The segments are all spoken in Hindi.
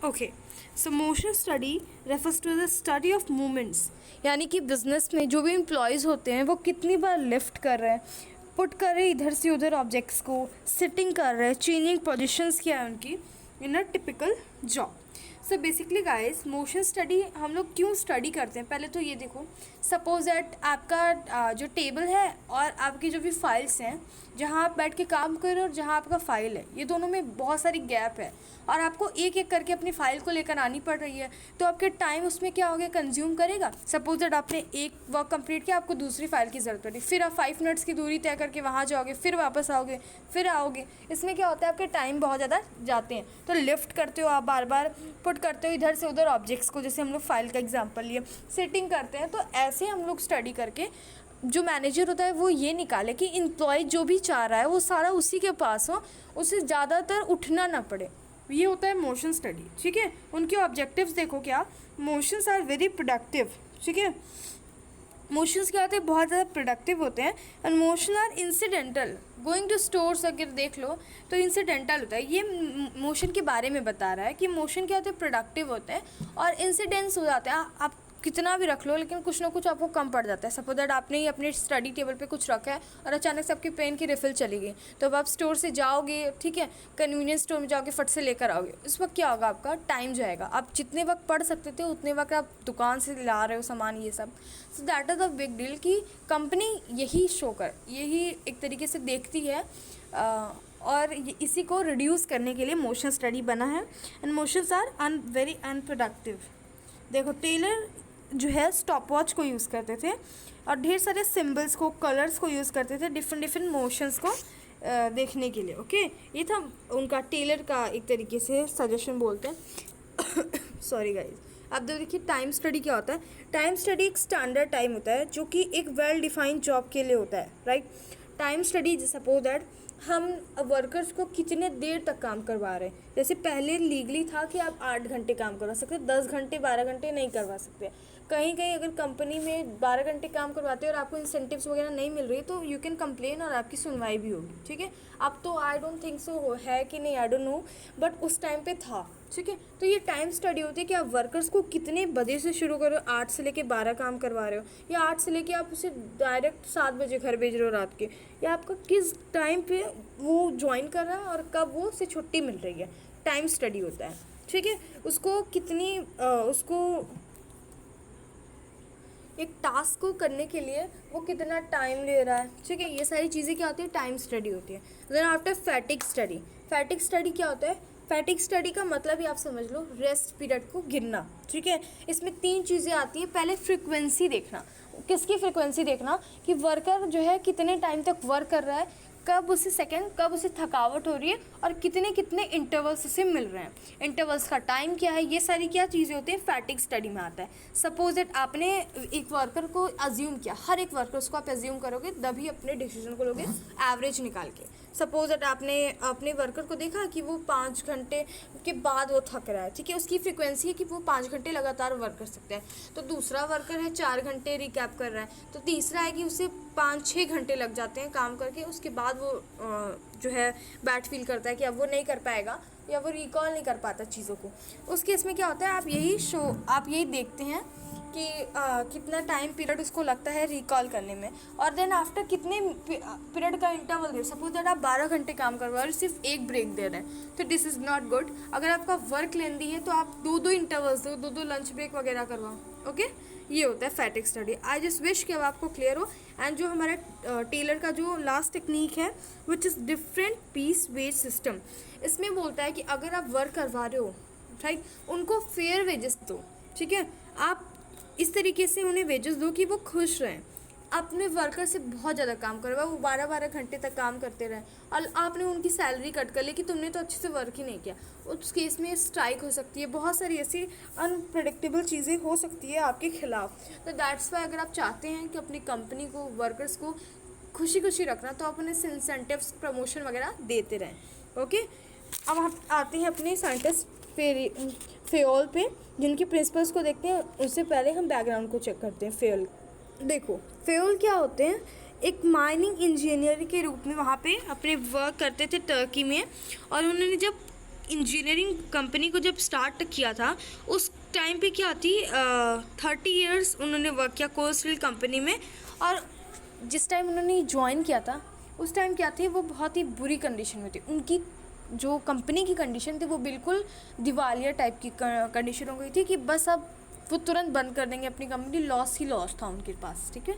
Okay, so motion study refers to the study of movements, यानी कि बिजनेस में जो भी एम्प्लॉयज़ होते हैं वो कितनी बार लिफ्ट कर रहे हैं, पुट कर रहे हैं इधर से उधर ऑब्जेक्ट्स को, सिटिंग कर रहे हैं, चेंजिंग पोजीशंस क्या है उनकी in a typical job. So basically guys, motion study हम लोग क्यों स्टडी करते हैं, पहले तो ये देखो, सपोज दैट आपका जो टेबल है और आपकी जो भी फाइल्स हैं जहाँ आप बैठ के काम कर रहे हो और जहाँ आपका फाइल है, ये दोनों में बहुत सारी गैप है और आपको एक एक करके अपनी फाइल को लेकर आनी पड़ रही है, तो आपके टाइम उसमें क्या हो गया, कंज्यूम करेगा। सपोज दैट आपने एक वर्क कंप्लीट किया, आपको दूसरी फाइल की ज़रूरत पड़ी, फिर आप 5 मिनट्स की दूरी तय करके वहाँ जाओगे, फिर वापस आओगे, फिर आओगे, इसमें क्या होता है, आपके टाइम बहुत ज़्यादा जाते हैं। तो लिफ्ट करते हो आप, बार बार पुट करते हो इधर से उधर ऑब्जेक्ट्स को, जैसे हम लोग फाइल का एग्जांपल लिए, सेटिंग करते हैं। तो ऐसे हम लोग स्टडी करके जो मैनेजर होता है वो ये निकाले कि एम्प्लॉय जो भी चाह रहा है वो सारा उसी के पास हो, उसे ज़्यादातर उठना ना पड़े। ये होता है मोशन स्टडी, ठीक है। उनके ऑब्जेक्टिव्स देखो, क्या मोशंस आर वेरी प्रोडक्टिव, ठीक है। मोशंस क्या होते हैं, बहुत ज़्यादा प्रोडक्टिव होते हैं। And motion are incidental, going to stores अगर देख लो तो इंसिडेंटल होता है। ये मोशन के बारे में बता रहा है कि मोशन क्या होते हैं, प्रोडक्टिव होते हैं और इंसिडेंट्स हो जाते हैं। आप कितना भी रख लो लेकिन कुछ ना कुछ आपको कम पड़ जाता है। सपोज दैट आपने ही अपने स्टडी टेबल पे कुछ रखा है और अचानक से आपकी पेन की रिफ़िल चली गई, तो अब आप स्टोर से जाओगे, ठीक है, कन्वीनियंस स्टोर में जाओगे, फट से लेकर आओगे, उस वक्त क्या होगा, आपका टाइम जाएगा। आप जितने वक्त पढ़ सकते थे उतने वक्त आप दुकान से ला रहे हो सामान, ये सब। So that is a big deal कि कंपनी यही एक तरीके से देखती है और इसी को रिड्यूस करने के लिए मोशन स्टडी बना है। And motions are very unproductive. देखो, टेलर जो है स्टॉप वॉच को यूज़ करते थे और ढेर सारे सिम्बल्स को, कलर्स को यूज़ करते थे डिफरेंट मोशंस को देखने के लिए। ओके, ये था उनका टेलर का एक तरीके से सजेशन बोलते हैं। Sorry guys. अब देखिए टाइम स्टडी क्या होता है। टाइम स्टडी एक स्टैंडर्ड टाइम होता है जो कि एक वेल डिफाइंड जॉब के लिए होता है, right. Time study suppose that हम वर्कर्स को कितने देर तक काम करवा रहे हैं। जैसे पहले लीगली था कि आप 8 घंटे काम करवा सकते, 10 घंटे 12 घंटे नहीं करवा सकते। कहीं कहीं अगर कंपनी में 12 घंटे काम करवाते हैं और आपको इंसेंटिव्स वगैरह नहीं मिल रही तो यू कैन कंप्लेन और आपकी सुनवाई भी होगी, ठीक है। अब तो आई डोंट थिंक सो है कि नहीं, आई डोंट नो, बट उस टाइम पे था, ठीक है। तो ये टाइम स्टडी होती है कि आप वर्कर्स को कितने बजे से शुरू करो, 8 से लेके 12 काम करवा रहे हो, या 8 से लेके आप उसे डायरेक्ट 7 बजे घर भेज रहे हो रात के, या आपका किस टाइम पे वो ज्वाइन कर रहा है और कब वो उसे छुट्टी मिल रही है। टाइम स्टडी होता है, ठीक है। उसको कितनी उसको एक टास्क को करने के लिए वो कितना टाइम ले रहा है, ठीक है। ये सारी चीज़ें क्या होती है, टाइम स्टडी होती है। Then after fatigue study. Fatigue study क्या होता है, फैटिग स्टडी का मतलब ही आप समझ लो रेस्ट पीरियड को गिनना, ठीक है। इसमें 3 चीज़ें आती हैं। पहले फ्रीक्वेंसी देखना, किसकी फ्रीक्वेंसी देखना कि वर्कर जो है कितने टाइम तक वर्क कर रहा है, कब उसे थकावट हो रही है और कितने कितने इंटरवल्स उसे मिल रहे हैं, इंटरवल्स का टाइम क्या है, ये सारी क्या चीज़ें होती हैं, फैटिग स्टडी में आता है। सपोज दैट आपने एक वर्कर को अज्यूम किया, हर एक वर्कर को आप अज्यूम करोगे तभी अपने डिसीजन को लोगे एवरेज निकाल के। सपोज दैट आपने अपने वर्कर को देखा कि वो 5 घंटे के बाद वो थक रहा है, ठीक है, उसकी फ्रीक्वेंसी है कि वो 5 घंटे लगातार वर्क कर सकता है। तो दूसरा वर्कर है 4 घंटे रिकैप कर रहा है, तो तीसरा है कि उसे 5-6 घंटे लग जाते हैं काम करके, उसके बाद वो जो है बैड फील करता है कि अब वो नहीं कर पाएगा या वो रिकॉल नहीं कर पाता चीज़ों को। उस केस में क्या होता है, आप यही देखते हैं कि कितना टाइम पीरियड उसको लगता है रिकॉल करने में, और देन आफ्टर कितने पीरियड का इंटरवल दे। सपोज दैट आप 12 घंटे काम करवा रहे हो, सिर्फ एक ब्रेक दे रहे हैं, तो दिस इज़ नॉट गुड। अगर आपका वर्क लेंदी है तो आप 2-2 इंटरवल्स दो, 2-2 लंच ब्रेक वगैरह करवाओ। ओके, ये होता है fatigue study. I just wish कि अब आपको क्लियर हो। एंड जो हमारा टेलर का जो लास्ट टेक्निक है which is different piece wage system, इसमें बोलता है कि अगर आप वर्क करवा रहे हो, राइट, उनको फेयर वेजेस दो, ठीक है। आप इस तरीके से उन्हें वेजेस दो कि वो खुश रहें। अपने वर्कर से बहुत ज़्यादा काम करवाओ, वो 12-12 घंटे तक काम करते रहे और आपने उनकी सैलरी कट कर ली कि तुमने तो अच्छे से वर्क ही नहीं किया, उस केस में स्ट्राइक हो सकती है। बहुत सारी ऐसी अनप्रेडिक्टेबल चीज़ें हो सकती है आपके खिलाफ। तो दैट्स वाई अगर आप चाहते हैं कि अपनी कंपनी को, वर्कर्स को खुशी खुशी रखना, तो आप उन्हें इंसेंटिव्स, प्रमोशन वगैरह देते रहें। ओके, अब हम आते हैं अपने साइंटिस्ट फेयोल पे, जिनके प्रिंसिपल्स को देखते हैं। उससे पहले हम बैकग्राउंड को चेक करते हैं। फेयोल देखो, फेयोल क्या होते हैं, एक माइनिंग इंजीनियर के रूप में वहाँ पे अपने वर्क करते थे टर्की में। और उन्होंने जब इंजीनियरिंग कंपनी को जब स्टार्ट किया था उस टाइम पे क्या थी, 30 ईयर्स उन्होंने वर्क किया कोलस्टील कंपनी में। और जिस टाइम उन्होंने ज्वाइन किया था उस टाइम क्या थी, वो बहुत ही बुरी कंडीशन में थी। उनकी जो कंपनी की कंडीशन थी वो बिल्कुल दिवालिया टाइप की कंडीशन हो गई थी कि बस अब वो तुरंत बंद कर देंगे अपनी कंपनी, लॉस ही लॉस था उनके पास। ठीक है,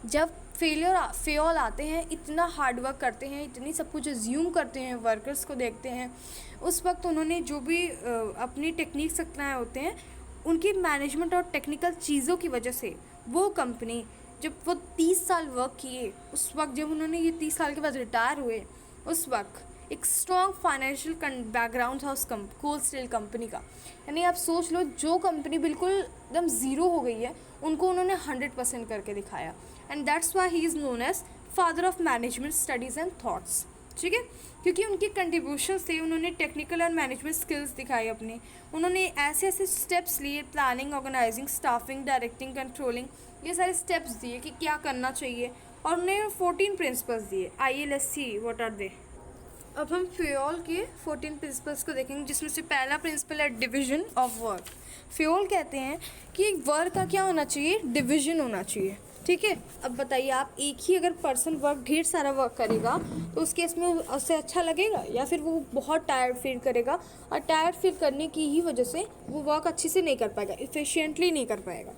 जब फेल आते हैं, इतना हार्ड वर्क करते हैं, इतनी सब कुछ एज्यूम करते हैं, वर्कर्स को देखते हैं, उस वक्त उन्होंने जो भी अपनी टेक्निक्स अपनाए होते हैं, उनकी मैनेजमेंट और टेक्निकल चीज़ों की वजह से वो कंपनी, जब वो 30 साल वर्क किए, उस वक्त जब उन्होंने ये 30 साल के बाद रिटायर हुए, उस वक्त एक स्ट्रॉन्ग फाइनेंशियल बैकग्राउंड था उस कोलस्टील कंपनी का। यानी आप सोच लो, जो कंपनी बिल्कुल एकदम ज़ीरो हो गई है, उनको उन्होंने 100% करके दिखाया। And that's why he is known as father of management studies and thoughts. ठीक है, क्योंकि उनके कंट्रीब्यूशन से उन्होंने टेक्निकल और मैनेजमेंट स्किल्स दिखाई अपनी। उन्होंने ऐसे ऐसे स्टेप्स लिए, planning, organising, staffing, directing, controlling, ये सारे स्टेप्स दिए कि क्या करना चाहिए। और उन्हें 14 प्रिंसिपल्स दिए। आइए let's see what are they. अब हम फ्योल के 14 प्रिंसिपल्स को देखेंगे, जिसमें से पहला प्रिंसिपल है डिवीजन ऑफ वर्क। फ्योल कहते हैं कि वर्क का क्या होना चाहिए, डिवीजन होना चाहिए। ठीक है, अब बताइए आप, एक ही अगर पर्सन वर्क ढेर सारा वर्क करेगा तो उस केस में उससे अच्छा लगेगा, या फिर वो बहुत टायर्ड फील करेगा, और टायर्ड फील करने की ही वजह से वो वर्क अच्छे से नहीं कर पाएगा, इफिशिएंटली नहीं कर पाएगा।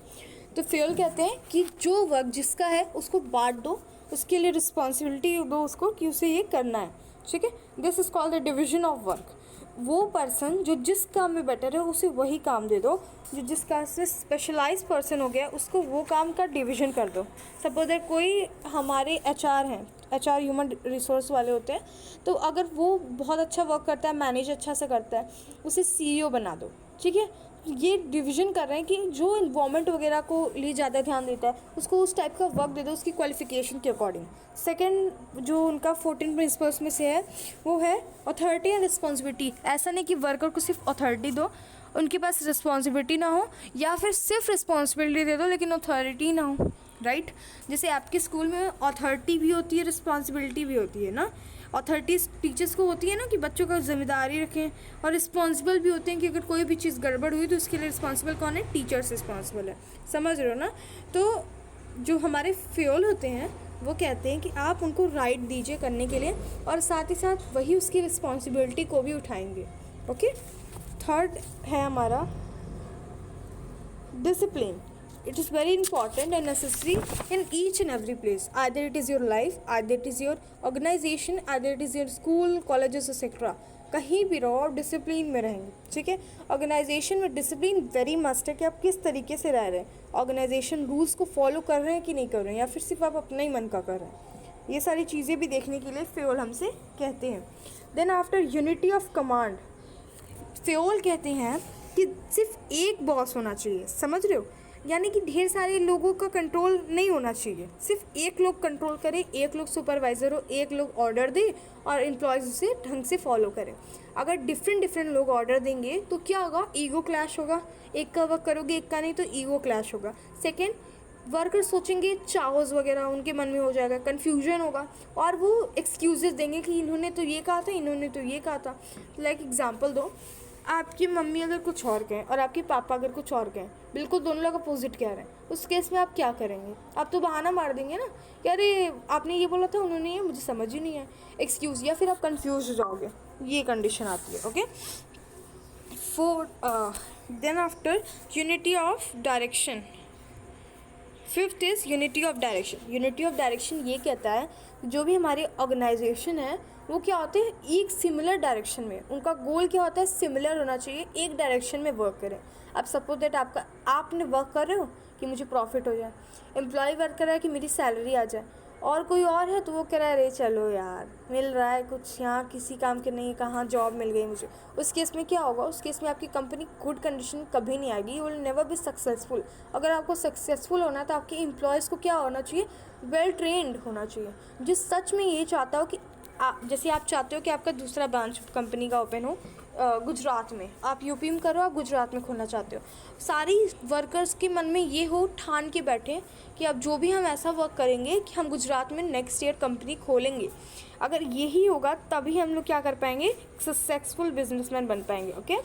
तो फ्योल कहते हैं कि जो वर्क जिसका है उसको बांट दो, उसके लिए रिस्पॉन्सिबिलिटी दो उसको कि उसे ये करना है। ठीक है, this is called the division of work. वो पर्सन जो जिस काम में बेटर है उसे वही काम दे दो, जो जिस काम से स्पेशलाइज पर्सन हो गया उसको वो काम का डिवीजन कर दो। सपोज दैट कोई हमारे एचआर हैं, एचआर ह्यूमन रिसोर्स वाले होते हैं, तो अगर वो बहुत अच्छा वर्क करता है, मैनेज अच्छा से करता है, उसे सीईओ बना दो। ठीक है, ये डिवीजन कर रहे हैं कि जो इन्वायरमेंट वगैरह को लिए ज़्यादा ध्यान देता है उसको उस टाइप का वर्क दे दो उसकी क्वालिफिकेशन के अकॉर्डिंग। सेकंड जो उनका 14 प्रिंसिपल्स में से है वो है अथॉरिटी एंड रिस्पॉन्सिबिलिटी। ऐसा नहीं कि वर्कर को सिर्फ अथॉरिटी दो, उनके पास रिस्पॉन्सिबिलिटी ना हो, या फिर सिर्फ रिस्पॉन्सिबिलिटी दे दो लेकिन अथॉरिटी ना हो। राइट, जैसे आपके स्कूल में अथॉरिटी भी होती है, रिस्पॉन्सिबिलिटी भी होती है ना। अथॉरिटीज़ टीचर्स को होती है ना कि बच्चों का जिम्मेदारी रखें, और रिस्पॉन्सिबल भी होते हैं कि अगर कोई भी चीज़ गड़बड़ हुई तो उसके लिए रिस्पॉन्सिबल कौन है, टीचर्स रिस्पॉन्सिबल है। समझ रहे हो ना। तो जो हमारे फ्योल होते हैं वो कहते हैं कि आप उनको राइट दीजिए करने के लिए, और साथ ही साथ वही उसकी रिस्पॉन्सिबिलिटी को भी उठाएंगे। ओके, थर्ड है हमारा discipline. It is very important and necessary in each and every place. Either it is your life, either it is your organization, either it is your school, colleges, etc. कहीं भी रहो आप डिसिप्लिन में रहेंगे। ठीक है, ऑर्गेनाइजेशन में डिसिप्लिन वेरी मस्ट है कि आप किस तरीके से रह रहे हैं, ऑर्गेनाइजेशन रूल्स को फॉलो कर रहे हैं कि नहीं कर रहे हैं, या फिर सिर्फ आप अपना ही मन का कर रहे हैं। ये सारी चीज़ें भी देखने के लिए फ्योल हमसे कहते हैं। Then after unity of command, Fayol कहते हैं कि सिर्फ एक बॉस होना चाहिए। समझ रहे हो, यानी कि ढेर सारे लोगों का कंट्रोल नहीं होना चाहिए, सिर्फ एक लोग कंट्रोल करे, एक लोग सुपरवाइज़र हो, एक लोग ऑर्डर दे और एम्प्लॉयज़ उसे ढंग से फॉलो करें। अगर डिफरेंट लोग ऑर्डर देंगे तो क्या होगा, ईगो क्लैश होगा। एक का वर्क करोगे एक का नहीं तो ईगो क्लैश होगा। सेकेंड, वर्कर सोचेंगे चाओस वगैरह उनके मन में हो जाएगा, कन्फ्यूजन होगा, और वो एक्सक्यूजेस देंगे कि इन्होंने तो ये कहा था, इन्होंने तो ये कहा था। लाइक एग्जांपल दो, आपकी मम्मी अगर कुछ और कहें और आपके पापा अगर कुछ और कहें, बिल्कुल दोनों लोग अपोजिट कह रहे हैं, उस केस में आप क्या करेंगे? आप तो बहाना मार देंगे ना कि अरे आपने ये बोला था, उन्होंने ये, मुझे समझ ही नहीं है, एक्सक्यूज़, या फिर आप कंफ्यूज हो जाओगे। ये कंडीशन आती है। Okay, then after unity of direction, fifth is unity of direction. Unity of direction ये कहता है जो भी हमारी ऑर्गेनाइजेशन है वो क्या होते हैं, एक सिमिलर डायरेक्शन में, उनका गोल क्या होता है, सिमिलर होना चाहिए, एक डायरेक्शन में वर्क करें। अब सपोज दैट आपने वर्क कर रहे हो कि मुझे प्रॉफिट हो जाए, एम्प्लॉय वर्क कर रहा है कि मेरी सैलरी आ जाए, और कोई और है तो वो कह रहा है अरे चलो यार मिल रहा है कुछ, यहाँ किसी काम के नहीं, कहाँ जॉब मिल गई मुझे। उस केस में क्या होगा, उस केस में आपकी कंपनी गुड कंडीशन कभी नहीं आएगी, you will never be successful. अगर आपको सक्सेसफुल होना है तो आपके एम्प्लॉयज़ को क्या होना चाहिए, वेल ट्रेंड होना चाहिए, जो सच में ये चाहता हो कि जैसे आप चाहते हो कि आपका दूसरा ब्रांच कंपनी का ओपन हो गुजरात में, आप यूपी में करो, आप गुजरात में खोलना चाहते हो, सारी वर्कर्स के मन में ये हो, ठान के बैठे कि अब जो भी हम ऐसा वर्क करेंगे कि हम गुजरात में नेक्स्ट ईयर कंपनी खोलेंगे। अगर यही होगा तभी हम लोग क्या कर पाएंगे, सक्सेसफुल बिजनेसमैन बन पाएंगे। Okay,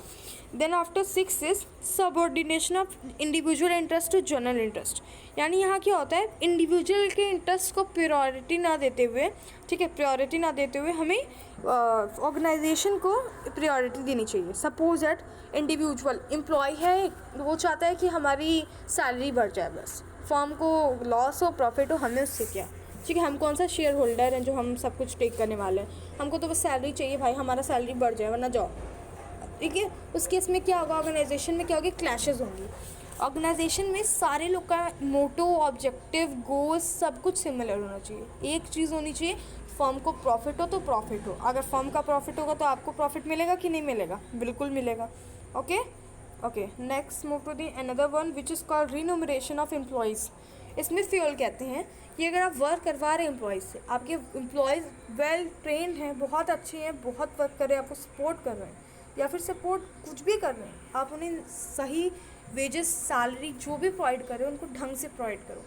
then after 6 is subordination of individual interest to general interest. यानी यहाँ क्या होता है, इंडिविजुअल के इंटरेस्ट को प्रायोरिटी ना देते हुए, ठीक है, प्रायोरिटी ना देते हुए हमें ऑर्गेनाइजेशन को प्रायोरिटी देनी चाहिए। सपोज दैट इंडिविजुअल एम्प्लॉय है, वो चाहता है कि हमारी सैलरी बढ़ जाए, बस फर्म को लॉस हो प्रॉफिट हो हमें उससे क्या, ठीक है, हम कौन सा शेयर होल्डर हैं जो हम सब कुछ टेक करने वाले हैं, हमको तो बस सैलरी चाहिए भाई, हमारा सैलरी बढ़ जाए वरना जाओ, ठीक है। उस केस में क्या होगा, ऑर्गेनाइजेशन में क्या होगी, क्लैशेस होंगी। ऑर्गेनाइजेशन में सारे लोग का मोटो, ऑब्जेक्टिव, गोल सब कुछ सिमिलर होना चाहिए। एक चीज़ होनी चाहिए, फर्म को प्रॉफिट हो तो प्रॉफिट हो। अगर फर्म का प्रॉफिट होगा तो आपको प्रॉफिट मिलेगा कि नहीं मिलेगा, बिल्कुल मिलेगा। Okay okay, next move to the another one which is called remuneration of employees. इसमें फ्यूल कहते हैं कि अगर आप वर्क करवा रहे हैं एम्प्लॉयज़ से, आपके एम्प्लॉयज़ वेल ट्रेंड हैं, बहुत अच्छे हैं, बहुत वर्क कर रहे हैं, आपको सपोर्ट कर रहे हैं या फिर सपोर्ट कुछ भी कर रहे हैं, आप उन्हें सही वेजेस, सैलरी जो भी प्रोवाइड कर रहे हो उनको ढंग से प्रोवाइड करो।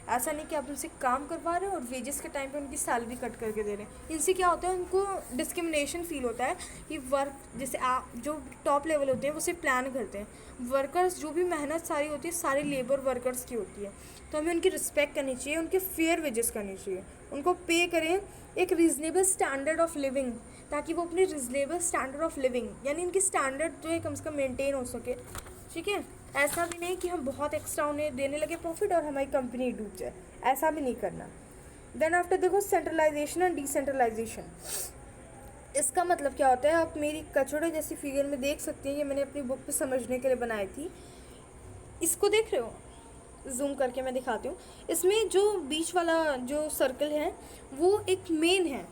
ऐसा नहीं कि आप उनसे काम करवा रहे हो और वेजेस के टाइम पे उनकी सैलरी कट करके दे रहे हैं। इनसे क्या होता है, उनको डिस्क्रिमिनेशन फील होता है कि वर्क, जैसे आप जो टॉप लेवल होते हैं वो सिर्फ प्लान करते हैं, वर्कर्स जो भी मेहनत सारी होती है सारी लेबर वर्कर्स की होती है, तो हमें उनकी रिस्पेक्ट करनी चाहिए, उनके फेयर वेजेस करनी चाहिए, उनको पे करें एक रीज़नेबल स्टैंडर्ड ऑफ लिविंग, ताकि वो अपने रीज़नेबल स्टैंडर्ड ऑफ लिविंग यानी इनकी स्टैंडर्ड जो है कम से कम मेंटेन हो सके, ठीक है। ऐसा भी नहीं कि हम बहुत एक्स्ट्रा उन्हें देने लगे प्रॉफिट और हमारी कंपनी डूब जाए, ऐसा भी नहीं करना। देन आफ्टर देखो सेंट्रलाइजेशन एंड डिसेंट्रलाइजेशन। इसका मतलब क्या होता है, आप मेरी कचौड़े जैसी फिगर में देख सकते हैं, ये मैंने अपनी बुक पे समझने के लिए बनाई थी। इसको देख रहे हो, जूम करके मैं दिखाती हूँ। इसमें जो बीच वाला जो सर्कल है वो एक मेन है,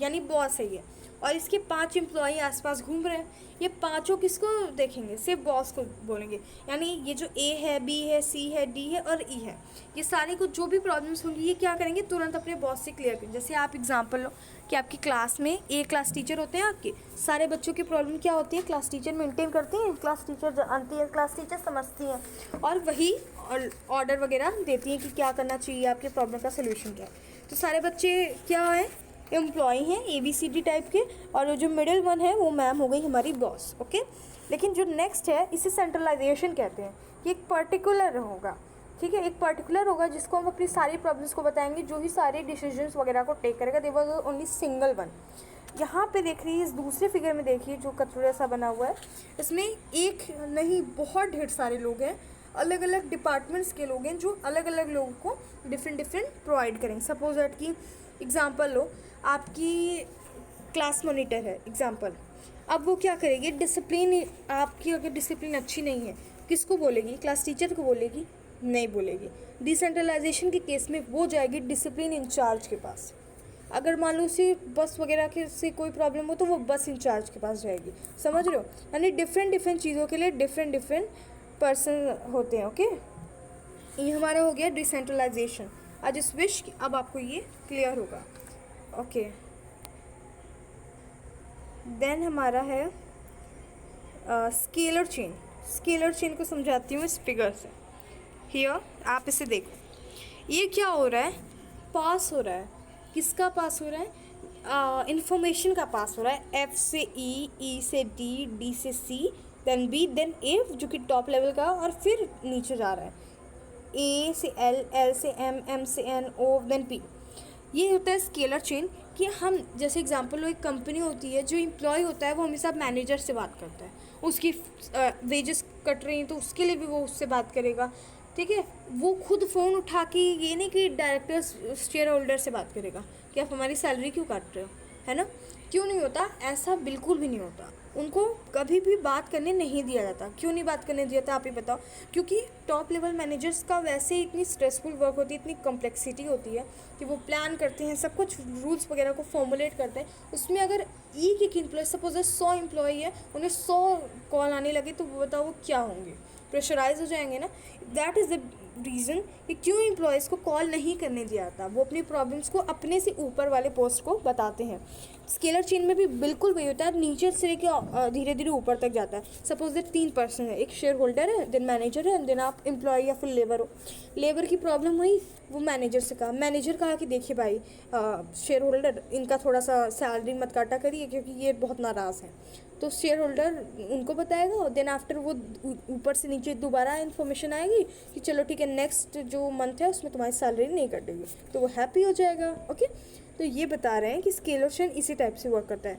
यानी बॉस है ये, और इसके 5 एम्प्लॉई आसपास घूम रहे हैं। ये पांचों किसको देखेंगे, सिर्फ बॉस को बोलेंगे। यानी ये जो ए है, बी है, सी है, डी है और ई है, ये सारे को जो भी प्रॉब्लम्स होंगी ये क्या करेंगे, तुरंत अपने बॉस से क्लियर करें। जैसे आप एग्जांपल लो कि आपकी क्लास में ए क्लास टीचर होते हैं, आपके सारे बच्चों की प्रॉब्लम क्या होती है, क्लास टीचर मेंटेन करती हैं, क्लास टीचर जानती है, क्लास टीचर समझती हैं और वही ऑर्डर वगैरह देती हैं कि क्या करना चाहिए, आपके प्रॉब्लम का सोल्यूशन क्या है। तो सारे बच्चे क्या है, एम्प्लॉय हैं ABCD टाइप के, और जो मिडिल वन है वो मैम हो गई हमारी बॉस। ओके, लेकिन जो नेक्स्ट है इसे सेंट्रलाइजेशन कहते हैं। ये एक पर्टिकुलर होगा, ठीक है, एक पर्टिकुलर होगा जिसको हम अपनी सारी प्रॉब्लम्स को बताएंगे, जो ही सारे डिसीजंस वगैरह को टेक करेगा, देवर ओनली सिंगल वन। यहाँ पे देख रही है, इस दूसरे फिगर में देखिए जो कचौड़ा सा बना हुआ है, इसमें एक नहीं बहुत ढेर सारे लोग हैं, अलग अलग डिपार्टमेंट्स के लोग हैं जो अलग अलग लोगों को डिफरेंट प्रोवाइड करेंगे। सपोज दैट कि एग्जांपल लो, आपकी क्लास मॉनिटर है एग्जांपल, अब वो क्या करेगी, डिसिप्लिन, आपकी अगर डिसिप्लिन अच्छी नहीं है किसको बोलेगी, क्लास टीचर को बोलेगी, नहीं बोलेगी। डिसेंट्रलाइजेशन के केस में वो जाएगी डिसिप्लिन इंचार्ज के पास। अगर मान लो उसे बस वगैरह के से कोई प्रॉब्लम हो तो वो बस इंचार्ज के पास जाएगी, समझ रहे हो। यानी डिफरेंट चीज़ों के लिए डिफरेंट पर्सन होते हैं। ओके, ये हमारा हो गया डिसेंट्रलाइजेशन। आज इस विश अब आपको ये क्लियर होगा। ओके, देन हमारा है स्केलर चेन। स्केलर चेन को समझाती हूँ इस फिगर से। हियर आप इसे देखो, ये क्या हो रहा है, पास हो रहा है, किसका पास हो रहा है, इंफॉर्मेशन का पास हो रहा है। F से E, E से D, D से C, then B, then A जो कि टॉप लेवल का, और फिर नीचे जा रहा है A से L, L से M, M से N, O, देन P। ये होता है स्केलर चेन। कि हम जैसे एग्जांपल लो, एक कंपनी होती है, जो एम्प्लॉय होता है वो हमेशा मैनेजर से बात करता है, उसकी वेजेस कट रही हैं तो उसके लिए भी वो उससे बात करेगा, ठीक है। वो खुद फ़ोन उठा के ये नहीं कि डायरेक्टर शेयर होल्डर से बात करेगा कि आप हमारी सैलरी क्यों काट रहे हो, है ना, क्यों नहीं होता ऐसा, बिल्कुल भी नहीं होता। उनको कभी भी बात करने नहीं दिया जाता। क्यों नहीं बात करने दिया जाता, आप ही बताओ। क्योंकि टॉप लेवल मैनेजर्स का वैसे ही इतनी स्ट्रेसफुल वर्क होती है, इतनी कॉम्प्लेक्सिटी होती है कि वो प्लान करते हैं, सब कुछ रूल्स वगैरह को फॉर्मुलेट करते हैं। उसमें अगर एक एम्प्लॉय, सपोज 100 एम्प्लॉय है, उन्हें 100 कॉल आने लगे तो वो बताओ वो क्या होंगे, प्रेशराइज हो जाएंगे ना। दैट इज़ द रीज़न कि क्यों एम्प्लॉयज़ को कॉल नहीं करने दिया जाता। वो अपनी प्रॉब्लम्स को अपने से ऊपर वाले पोस्ट को बताते हैं। स्केलर चेन में भी बिल्कुल वही होता है, नीचे से लेके धीरे धीरे ऊपर तक जाता है। सपोज दैट 3 पर्सन है, एक शेयर होल्डर है, देन मैनेजर है, देन आप एम्प्लॉय या फिर लेबर हो। लेबर की प्रॉब्लम हुई, वो मैनेजर से कहा, मैनेजर कहा कि देखिए भाई शेयर होल्डर, इनका थोड़ा सा सैलरी मत काटा करिए क्योंकि ये बहुत नाराज़ हैं। तो शेयर होल्डर उनको बताएगा, देन आफ्टर वो ऊपर से नीचे दोबारा इन्फॉर्मेशन आएगी कि चलो ठीक है, नेक्स्ट जो मंथ है उसमें तुम्हारी सैलरी नहीं कटेगी, तो वो हैप्पी हो जाएगा। ओके, तो ये बता रहे हैं कि स्केलर चेन इसी टाइप से वर्क करता है।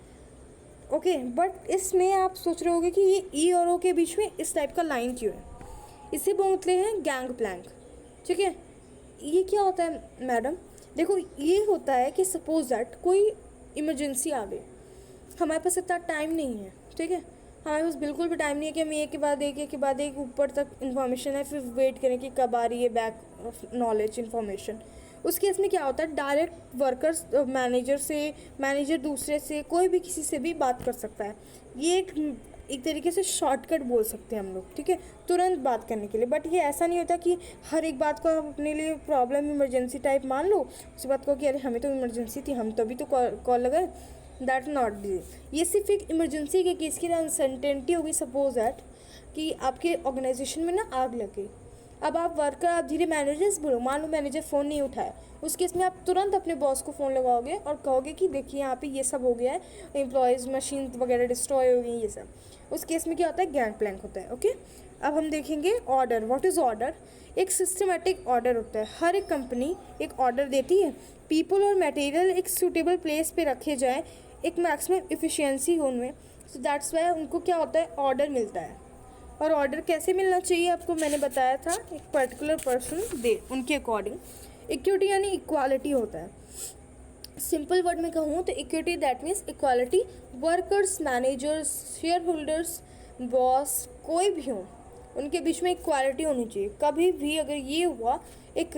ओके, बट इसमें आप सोच रहे होगे कि ये ई और ओ के बीच में इस टाइप का लाइन क्यों है। इसे बोलते हैं गैंग प्लैंक। ठीक है, ये क्या होता है मैडम? देखो, ये होता है कि सपोज दैट कोई इमरजेंसी आ गई, हमारे पास इतना टाइम नहीं है। ठीक है, हमारे पास बिल्कुल भी टाइम नहीं है कि हम एक के बाद एक ऊपर तक इन्फॉर्मेशन है फिर वेट करें कि कब आ रही है बैक नॉलेज इन्फॉर्मेशन। उस केस में क्या होता है, डायरेक्ट वर्कर्स मैनेजर से, मैनेजर दूसरे से, कोई भी किसी से भी बात कर सकता है। ये एक तरीके से शॉर्टकट बोल सकते हैं हम लोग। ठीक है, तुरंत बात करने के लिए। बट ये ऐसा नहीं होता कि हर एक बात को आप अपने लिए प्रॉब्लम इमरजेंसी टाइप मान लो, उस बात को कि अरे हमें तो इमरजेंसी थी, हम तभी तो कॉल लगाए। दैट नॉट दी, ये सिर्फ एक इमरजेंसी के केस की अनसर्टेनिटी होगी। सपोज दैट कि आपके ऑर्गेनाइजेशन में ना आग लग गई, अब आप वर्कर, आप धीरे मैनेजर्स बोलो, मान लो मैनेजर फ़ोन नहीं उठाया, उस केस में आप तुरंत अपने बॉस को फ़ोन लगाओगे और कहोगे कि देखिए यहाँ पे ये सब हो गया है, एम्प्लॉयज़ मशीन वगैरह डिस्ट्रॉय हो गई, ये सब। उस केस में क्या होता है, गैंग प्लैंक होता है। ओके, अब हम देखेंगे ऑर्डर। What is order? एक सिस्टमेटिक ऑर्डर होता है। हर एक कंपनी एक ऑर्डर देती है, पीपल और मटेरियल एक सूटेबल प्लेस पे रखे जाए, एक मैक्सिमम इफ़िशियंसी हो उनमें। सो दैट्स वाई उनको क्या होता है, ऑर्डर मिलता है। और ऑर्डर कैसे मिलना चाहिए आपको मैंने बताया था, एक पर्टिकुलर पर्सन दे उनके अकॉर्डिंग। इक्विटी यानी इक्वालिटी होता है। सिंपल वर्ड में कहूँ तो equity that means equality, workers, managers, share holders, boss, कोई भी हो, उनके बीच में इक्वालिटी होनी चाहिए। कभी भी अगर ये हुआ, एक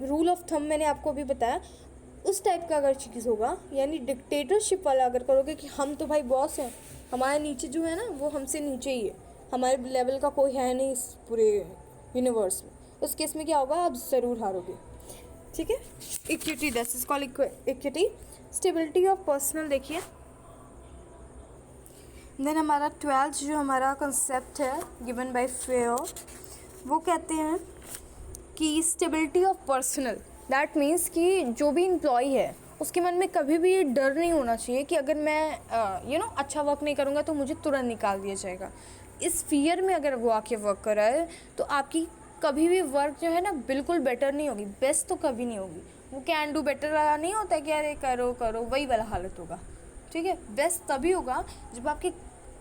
रूल ऑफ थंब मैंने आपको अभी बताया, उस टाइप का अगर चीज़ होगा, यानी डिक्टेटरशिप वाला अगर करोगे कि हम तो भाई बॉस हैं, हमारे नीचे जो है ना वो हमसे नीचे ही है, हमारे लेवल का कोई है नहीं इस पूरे यूनिवर्स में, उस केस में क्या होगा, आप ज़रूर हारोगे। ठीक है, equity that is called equity. Stability of personal देखिए, देन हमारा 12th जो हमारा कंसेप्ट है गिवन बाय फेयर, वो कहते हैं कि stability of personal that means कि जो भी एम्प्लॉय है उसके मन में कभी भी ये डर नहीं होना चाहिए कि अगर मैं अच्छा वर्क नहीं करूँगा तो मुझे तुरंत निकाल दिया जाएगा। इस फियर में अगर वो आके वर्क कर रहा है तो आपकी कभी भी वर्क जो है ना बिल्कुल बेटर नहीं होगी, बेस्ट तो कभी नहीं होगी। वो कैन डू बेटर वाला नहीं होता कि अरे करो करो, वही वाला हालत होगा। ठीक है, बेस्ट तभी होगा जब आपके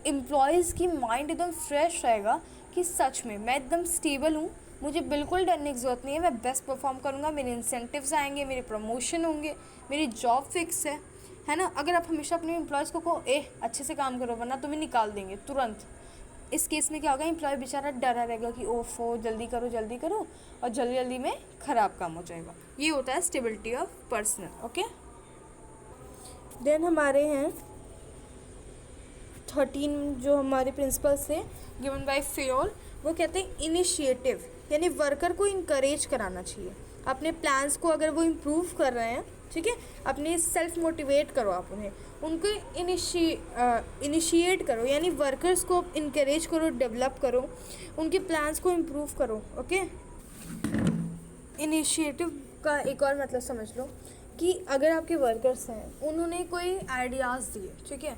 एम्प्लॉयज़ की माइंड एकदम फ्रेश रहेगा कि सच में मैं एकदम स्टेबल हूँ, मुझे बिल्कुल डरने की ज़रूरत नहीं है, मैं बेस्ट परफॉर्म करूँगा, मेरे इंसेंटिव्स आएंगे, मेरे प्रमोशन होंगे, मेरी जॉब फिक्स है ना। अगर आप हमेशा अपने एम्प्लॉयज़ को कहो अच्छे से काम करो वरना तुम्हें निकाल देंगे तुरंत, इस केस में क्या होगा, एम्प्लॉय बेचारा डरा रहेगा कि ओफो जल्दी करो और जल्दी में ख़राब काम हो जाएगा। ये होता है stability of personal. Okay, then हमारे हैं 13 जो हमारे प्रिंसिपल्स थे गिवन बाय फेयोल, वो कहते हैं इनिशिएटिव, यानी वर्कर को इनकरेज कराना चाहिए अपने प्लान्स को। अगर वो इम्प्रूव कर रहे हैं, ठीक है, अपने सेल्फ मोटिवेट करो आप उनको इनिशिएट करो, यानी वर्कर्स को इनकरेज करो, डेवलप करो, उनके प्लान्स को इम्प्रूव करो। ओके, इनिशिएटिव का एक और मतलब समझ लो कि अगर आपके वर्कर्स हैं, उन्होंने कोई आइडियाज़ दिए, ठीक है,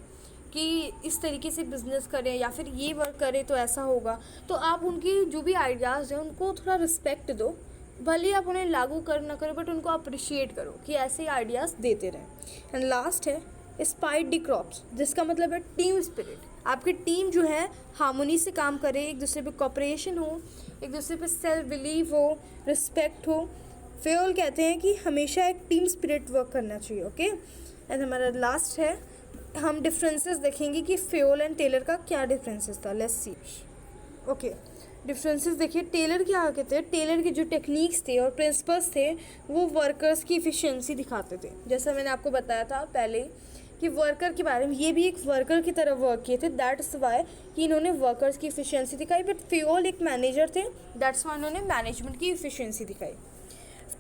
कि इस तरीके से बिज़नेस करें या फिर ये वर्क करें तो ऐसा होगा, तो आप उनकी जो भी आइडियाज़ हैं उनको थोड़ा रिस्पेक्ट दो। भले आप उन्हें लागू कर ना करो बट उनको अप्रिशिएट करो कि ऐसे आइडियाज़ देते रहें। एंड लास्ट है स्पाइट दी क्रॉप्स, जिसका मतलब है टीम स्पिरिट। आपकी टीम जो है हार्मोनी से काम करे, एक दूसरे पे कॉपरेशन हो, एक दूसरे पे सेल्फ बिलीव हो, रिस्पेक्ट हो। फेयोल कहते हैं कि हमेशा एक टीम स्पिरिट वर्क करना चाहिए। ओके, एंड हमारा लास्ट है, हम डिफरेंसेस देखेंगे कि फेयोल एंड टेलर का क्या डिफरेंसेस था। Let's see. ओके, डिफरेंसेस देखिए, टेलर क्या कहते हैं, टेलर के जो टेक्निक्स थे और प्रिंसिपल्स थे वो वर्कर्स की इफ़िशियंसी दिखाते थे। जैसा मैंने आपको बताया था पहले कि वर्कर के बारे में, ये भी एक वर्कर की तरह वर्क किए थे, दैट्स वाई कि इन्होंने वर्कर्स की इफ़िशियंसी दिखाई। बट फेयोल एक मैनेजर थे, दैट्स वाई इन्होंने मैनेजमेंट की इफ़िशियंसी दिखाई।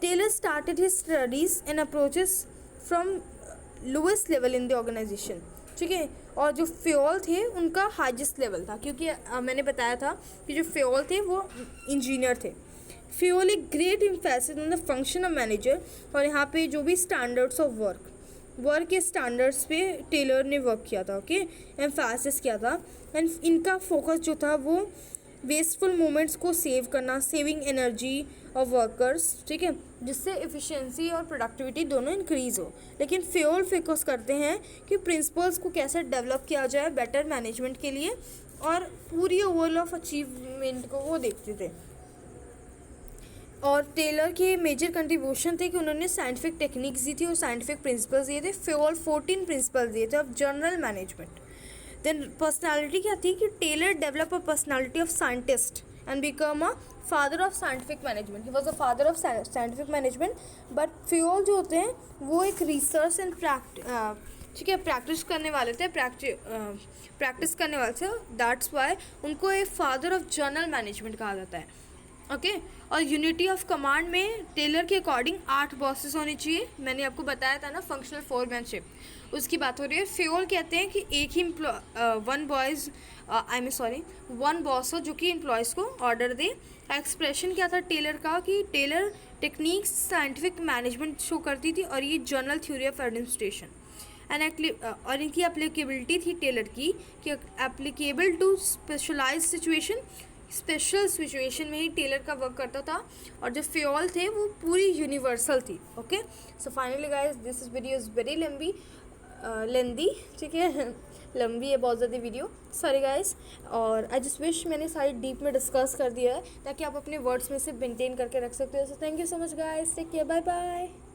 Taylor started his studies and approaches from lowest level in the organisation, ठीक है। और जो फ्योल थे उनका हाईएस्ट लेवल था, क्योंकि मैंने बताया था कि जो फ्योल थे वो इंजीनियर थे। फ्योल एक great emphasis on the function of manager, और यहाँ पे जो भी स्टैंडर्ड्स ऑफ वर्क के स्टैंडर्ड्स पे टेलर ने वर्क किया था, ओके, एम्फेसिस किया था। एंड इनका फोकस जो था वो वेस्टफुल मोमेंट्स को सेव करना, सेविंग एनर्जी ऑफ वर्कर्स, ठीक है, जिससे एफिशिएंसी और प्रोडक्टिविटी दोनों इंक्रीज़ हो। लेकिन फ्योल फोकस करते हैं कि प्रिंसिपल्स को कैसे डेवलप किया जाए बेटर मैनेजमेंट के लिए, और पूरी ओवरऑल ऑफ अचीवमेंट को वो देखते थे। और टेलर के मेजर कंट्रीब्यूशन थे कि उन्होंने साइंटिफिक टेक्निक्स दी थी और साइंटिफिक प्रिंसिपल्स दिए थे। फ्योल 14 प्रिंसिपल्स दिए थे of general management. Then personality क्या थी कि Taylor develop a personality of scientist and become a father of scientific management. He was a father of scientific management. But Fayol जो होते हैं वो एक रिसर्च एंड ठीक है प्रैक्टिस करने वाले थे, प्रैक्टिस करने वाले थे। दैट्स वाई उनको एक फादर ऑफ जनरल मैनेजमेंट कहा जाता है, ओके। और यूनिटी ऑफ कमांड में टेलर के अकॉर्डिंग 8 बॉसेस होने चाहिए। मैंने आपको बताया था ना फंक्शनल फोरमैनशिप, उसकी बात हो रही है। फ्योल कहते हैं कि एक ही वन बॉस हो जो कि एम्प्लॉयज़ को ऑर्डर दे। एक्सप्रेशन क्या था टेलर का कि Taylor techniques scientific management show करती थी, और ये जनरल थ्योरी ऑफ एडमिनिस्ट्रेशन और इनकी एप्लीकेबिलिटी थी टेलर की कि एप्लीकेबल टू स्पेशल सिचुएशन में ही टेलर का वर्क करता था। और जो फ्योल थे वो पूरी यूनिवर्सल थी, okay. So finally guys this is video is very lengthy, ठीक है, लंबी है बहुत ज़्यादा वीडियो, सॉरी गाइस। और आई जस्ट विश मैंने सारी डीप में डिस्कस कर दिया है ताकि आप अपने वर्ड्स में से मेंटेन करके रख सकते हो। So thank you so much guys, take care, bye bye.